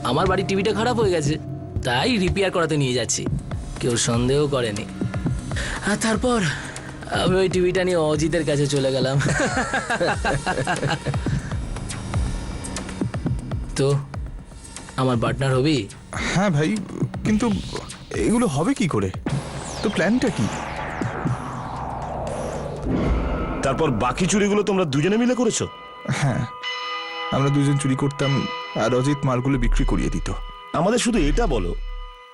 আমার বাড়ির টিভিটা খারাপ হয়ে গেছে, তাই রিপেয়ার করাতে নিয়ে যাচ্ছি। কেউ সন্দেহ করেনি। আর তারপর আমি ওই টিভিটা নিয়ে অজিতের কাছে চলে গেলাম। তো আমার পার্টনার হবি? হ্যাঁ ভাই, কিন্তু এগুলো হবে কি করে? তো প্ল্যানটা কি? তারপর বাকি চুরিগুলো তোমরা দুজনে মিলে করেছো? হ্যাঁ, আমরা দুজন চুরি করতাম আর অজিত মালগুলো বিক্রি করিয়ে দিত। আমাদের শুধু এটা বলো,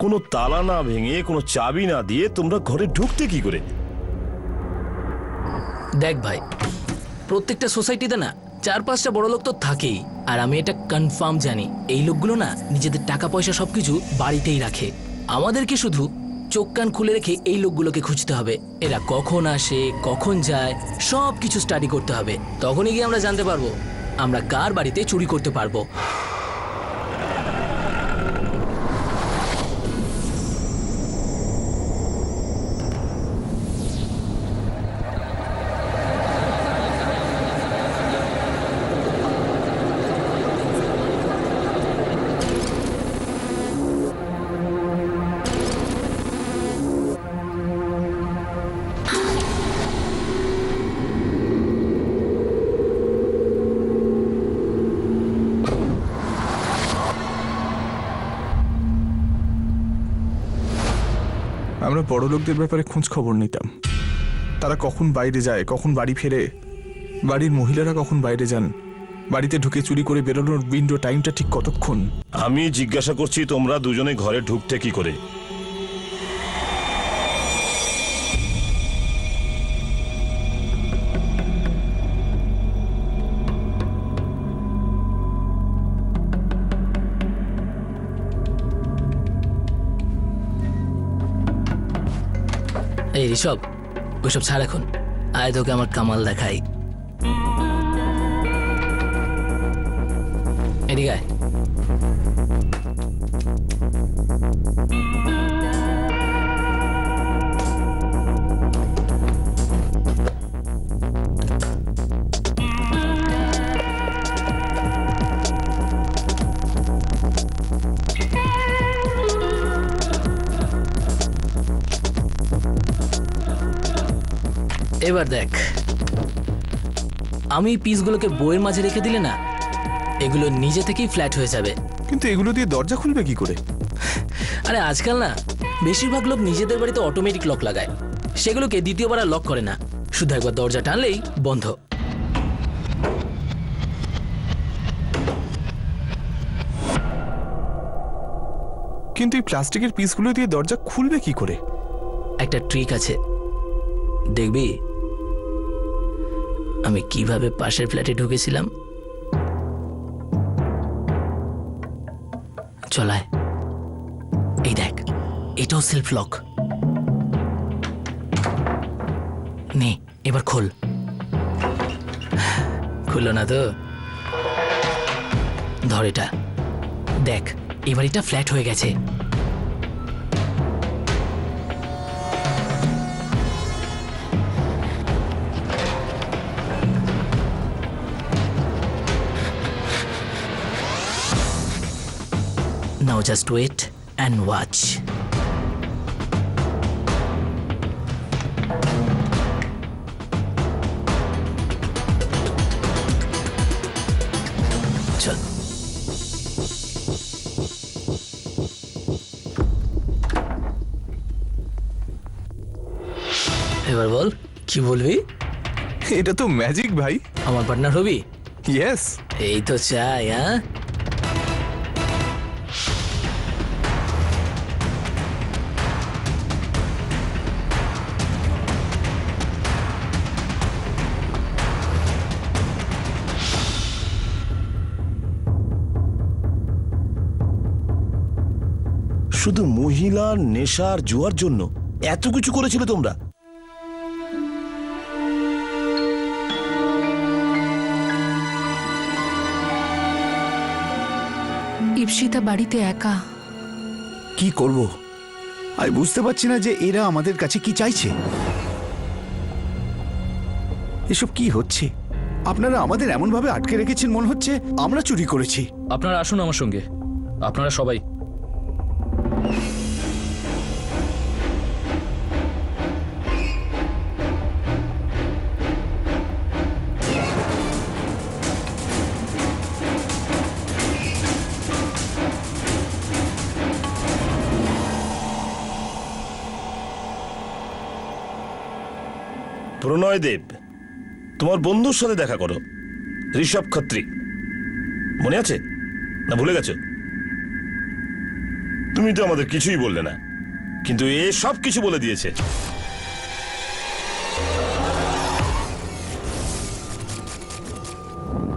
কোনো তালা না ভেঙে, কোনো চাবি না দিয়ে তোমরা ঘরে ঢুকতে কি করে? দেখ ভাই, প্রত্যেকটা সোসাইটিতে না 4-5টা বড় লোক তো থাকেই। আর আমি এটা কনফার্ম জানি, এই লোকগুলো না নিজেদের টাকা পয়সা সবকিছু বাড়িতেই রাখে। আমাদেরকে শুধু চোখ কান খুলে রেখে এই লোকগুলোকে খুঁজতে হবে। এরা কখন আসে, কখন যায়, সব কিছু স্টাডি করতে হবে। তখনই গিয়ে আমরা জানতে পারবো আমরা কার বাড়িতে চুরি করতে পারবো। আমরা বড় লোকদের ব্যাপারে খোঁজ খবর নিতাম। তারা কখন বাইরে যায়, কখন বাড়ি ফেরে, বাড়ির মহিলারা কখন বাইরে যান, বাড়িতে ঢুকে চুরি করে বেরোনোর উইন্ডো টাইমটা ঠিক কতক্ষণ। আমি জিজ্ঞাসা করছি তোমরা দুজনে ঘরে ঢুকতে কি করে? এই ঋষভ, ওইসব ছাড় এখন, আয় তোকে আমার কামাল দেখাই। এদিকে আয়। এবার দেখ, আমি পিসগুলোকে বইয়ের মাঝে রেখে দিলে না, এগুলো নিজে থেকেই ফ্ল্যাট হয়ে যাবে। কিন্তু এগুলো দিয়ে দরজা খুলবে কি করে? আরে আজকাল না বেশিরভাগ লোক নিজেদের বাড়িতে অটোমেটিক লক লাগায়, সেগুলোকে দ্বিতীয়বার আর লক করে না, শুধু একবার দরজা টানলেই বন্ধ। কিন্তু এই প্লাস্টিকের পিসগুলো দিয়ে দরজা খুলবে কি করে? একটা ট্রিক আছে, দেখবি আমি কিভাবে পাশের ফ্ল্যাটে ঢুকেছিলাম। চলায়, এই দেখ, এটাও সেলফ লক। নে এবার খোল। খুললো না তো? ধর এটা, দেখ এবার এটা ফ্ল্যাট হয়ে গেছে। Now just wait and watch. চল। এবার বল, কি বলবি? এটা তো ম্যাজিক ভাই। আমার পার্টনার হবি? ইয়েস। এই তো চাই। হ্যাঁ, শুধু মহিলার নেশার জুয়ার জন্য এত কিছু করেছিল তোমরা? ইপসিতা বাড়িতে একা। কি করব আমি বুঝতে পারছি না যে এরা আমাদের কাছে কি চাইছে। এসব কি হচ্ছে? আপনারা আমাদের এমন ভাবে আটকে রেখেছেন, মনে হচ্ছে আমরা চুরি করেছি। আপনারা আসুন আমার সঙ্গে, আপনারা সবাই। প্রণয় দেব, তোমার বন্ধুর সাথে দেখা করো, ঋষভ খত্রি। মনে আছে না ভুলে গেছো? তুমি তো আমাদের কিছুই বললে না, কিন্তু এ সব কিছু বলে দিয়েছে।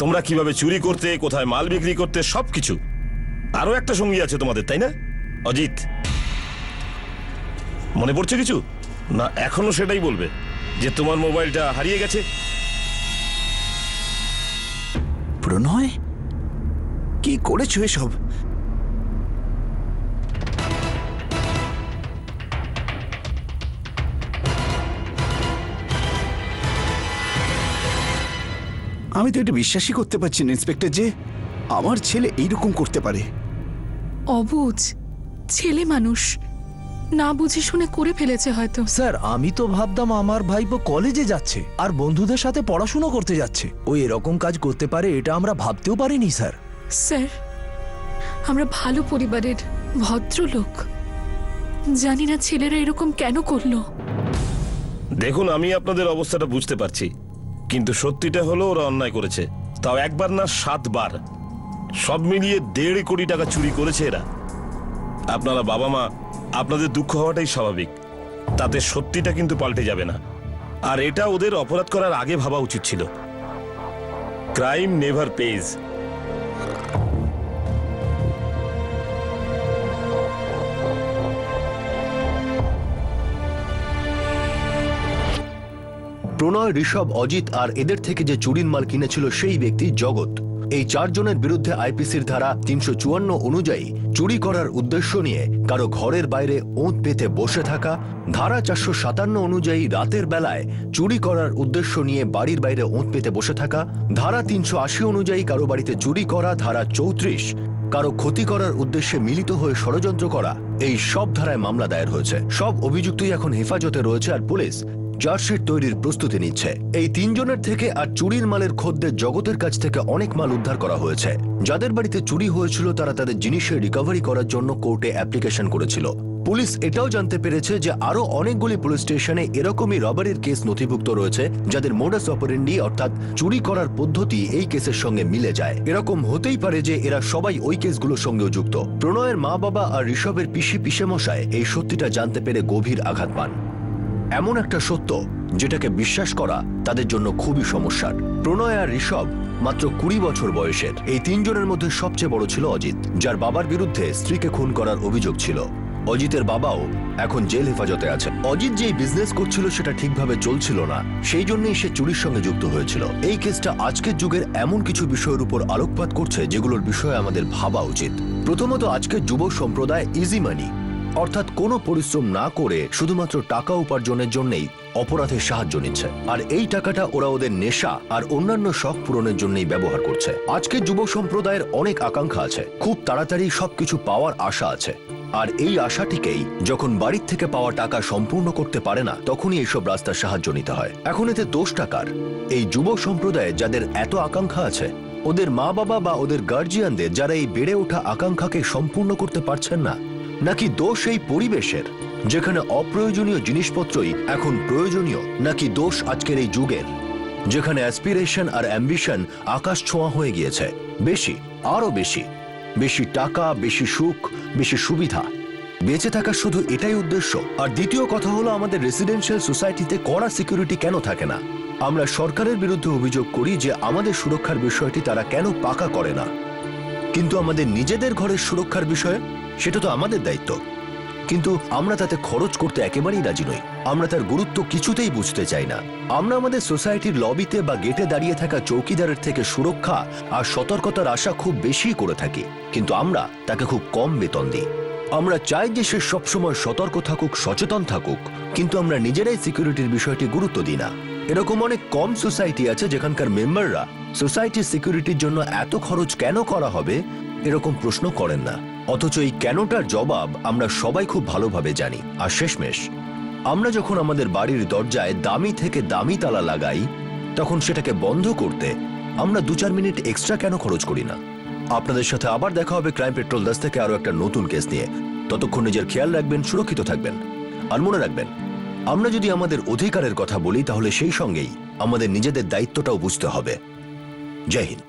তোমরা কিভাবে চুরি করতে, কোথায় মাল বিক্রি করতে, সবকিছু। আরো একটা সঙ্গী আছে তোমাদের, তাই না? অজিত। মনে পড়ছে কিছু? না এখনো সেটাই বলবে যে তোমার মোবাইলটা হারিয়ে গেছে? প্রণয়, কি করেছো এসব? আমি তো এটা বিশ্বাসই করতে পারছি না ইন্সপেক্টর, যে আমার ছেলে এইরকম করতে পারে। অবুঝ ছেলে মানুষ, না বুঝে শুনে করে ফেলেছে হয়তো। স্যার আমি তো ভাবতাম আমার ভাইপো কলেজে যাচ্ছে আর বন্ধুদের সাথে পড়াশোনা করতে যাচ্ছে, ও এরকম কাজ করতে পারে এটা আমরা ভাবতেও পারিনি স্যার। স্যার আমরা ভালো পরিবারের ভদ্রলোক, জানি না ছেলেরা এরকম কেন করলো। দেখুন, আমি আপনাদের অবস্থাটা বুঝতে পারছি, কিন্তু সত্যিটা হলো ওরা অন্যায় করেছে, তাও একবার না 7 বার। সব মিলিয়ে 1.5 কোটি টাকা চুরি করেছে এরা। আপনারা বাবা মা, আপনাদের দুঃখ হওয়াটাই স্বাভাবিক, তাতে সত্যিটা কিন্তু পাল্টে যাবে না। আর এটা ওদের অপরাধ করার আগে ভাবা উচিত ছিল। Crime never pays. Pranay, Rishabh, Ajit আর এদের থেকে যে চুরির মাল কিনেছিল সেই ব্যক্তি জগৎ। এই 4 জনের বিরুদ্ধে আইপিসির ধারা 354 অনুযায়ী চুরি করার উদ্দেশ্য নিয়ে কারো ঘরের বাইরে ওঁত পেতে বসে থাকা, ধারা 457 অনুযায়ী রাতের বেলায় চুরি করার উদ্দেশ্য নিয়ে বাড়ির বাইরে ওঁত পেতে বসে থাকা, ধারা 380 অনুযায়ী কারো বাড়িতে চুরি করা, ধারা 34 কারো ক্ষতি করার উদ্দেশ্যে মিলিত হয়ে ষড়যন্ত্র করা, এই সব ধারায় মামলা দায়ের হয়েছে। সব অভিযুক্তই এখন হেফাজতে রয়েছে আর পুলিশ চার্জশিট তৈরির প্রস্তুতি নিচ্ছে। এই 3 জনের থেকে আর চুরির মালের খদ্দের জগতের কাছ থেকে অনেক মাল উদ্ধার করা হয়েছে। যাদের বাড়িতে চুরি হয়েছিল তারা তাদের জিনিসের রিকভারি করার জন্য কোর্টে অ্যাপ্লিকেশন করেছিল। পুলিশ এটাও জানতে পেরেছে যে আরো অনেকগুলি পুলিশ স্টেশনে এরকমই রবারির কেস নথিভুক্ত রয়েছে, যাদের মোডাস অপারেন্ডি অর্থাৎ চুরি করার পদ্ধতি এই কেসের সঙ্গে মিলে যায়। এরকম হতেই পারে যে এরা সবাই ওই কেসগুলোর সঙ্গেও যুক্ত। প্রণয়ের মা বাবা আর ঋষভের পিসেমশায় এই সত্যিটা জানতে পেরে গভীর আঘাত পান। এমন একটা সত্য যেটাকে বিশ্বাস করা তাদের জন্য খুবই সমস্যার। প্রণয় আর ঋষভ মাত্র 20 বছর বয়সের। এই 3 জনের মধ্যে সবচেয়ে বড় ছিল অজিত, যার বাবার বিরুদ্ধে স্ত্রীকে খুন করার অভিযোগ ছিল। অজিতের বাবাও এখন জেল হেফাজতে আছে। অজিত যেই বিজনেস করছিল সেটা ঠিকভাবে চলছিল না, সেই জন্যই সে চুরির সঙ্গে যুক্ত হয়েছিল। এই কেসটা আজকের যুগের এমন কিছু বিষয়ের উপর আলোকপাত করছে যেগুলোর বিষয়ে আমাদের ভাবা উচিত। প্রথমত, আজকের যুব সম্প্রদায় ইজি মানি অর্থাৎ কোনো পরিশ্রম না করে শুধুমাত্র টাকা উপার্জনের জন্যই অপরাধের সাহায্য নিচ্ছে, আর এই টাকাটা ওরা ওদের নেশা আর অন্যান্য শখ পূরণের জন্যই ব্যবহার করছে। আজকের যুব সম্প্রদায়ের অনেক আকাঙ্ক্ষা আছে, খুব তাড়াতাড়ি সবকিছু পাওয়ার আশা আছে, আর এই আশাটিকেই যখন বাড়ির থেকে পাওয়া টাকা সম্পূর্ণ করতে পারে না তখনই এইসব রাস্তার সাহায্য নিতে হয়। এখন এতে দোষ টাকার। এই যুব সম্প্রদায়ে যাদের এত আকাঙ্ক্ষা আছে, ওদের মা বাবা বা ওদের গার্জিয়ানদের যারা এই বেড়ে ওঠা আকাঙ্ক্ষাকে সম্পূর্ণ করতে পারছেন না, নাকি দোষ এই পরিবেশের যেখানে অপ্রয়োজনীয় জিনিসপত্রই এখন প্রয়োজনীয়, নাকি দোষ আজকের এই যুগের যেখানে অ্যাসপিরেশন আর অ্যাম্বিশন আকাশ ছোঁয়া হয়ে গিয়েছে? বেশি, আরো বেশি, বেশি টাকা, বেশি সুখ, বেশি সুবিধা, বেঁচে থাকার শুধু এটাই উদ্দেশ্য। আর দ্বিতীয় কথা হলো, আমাদের রেসিডেন্সিয়াল সোসাইটিতে কড়া সিকিউরিটি কেন থাকে না? আমরা সরকারের বিরুদ্ধে অভিযোগ করি যে আমাদের সুরক্ষার বিষয়টি তারা কেন পাকা করে না, কিন্তু আমাদের নিজেদের ঘরের সুরক্ষার বিষয়ে সেটা তো আমাদের দায়িত্ব। কিন্তু আমরা তাতে খরচ করতে একেবারেই রাজি নই। আমরা তার গুরুত্ব কিছুতেই বুঝতে চাই না। আমরা আমাদের সোসাইটির লবিতে বা গেটে দাঁড়িয়ে থাকা চৌকিদারের থেকে সুরক্ষা আর সতর্কতার আশা খুব বেশি করে থাকি, কিন্তু আমরা তাকে খুব কম বেতন দিই। আমরা চাই যে সে সবসময় সতর্ক থাকুক, সচেতন থাকুক, কিন্তু আমরা নিজেরাই সিকিউরিটির বিষয়টি গুরুত্ব দিই না। এরকম অনেক কম সোসাইটি আছে যেখানকার মেম্বাররা সোসাইটির সিকিউরিটির জন্য এত খরচ কেন করা হবে এরকম প্রশ্ন করেন না। অথচ এই কেনটার জবাব আমরা সবাই খুব ভালোভাবে জানি। আর শেষমেশ আমরা যখন আমাদের বাড়ির দরজায় দামি থেকে দামি তালা লাগাই, তখন সেটাকে বন্ধ করতে আমরা 2-4 মিনিট এক্সট্রা কেন খরচ করি না? আপনাদের সাথে আবার দেখা হবে ক্রাইম পেট্রোল 10 থেকে আরো একটা নতুন কেস নিয়ে। ততক্ষণ নিজের খেয়াল রাখবেন, সুরক্ষিত থাকবেন। আর মনে রাখবেন, আমরা যদি আমাদের অধিকারের কথা বলি তাহলে সেই সঙ্গেই আমাদের নিজেদের দায়িত্বটাও বুঝতে হবে। জয় হিন্দ।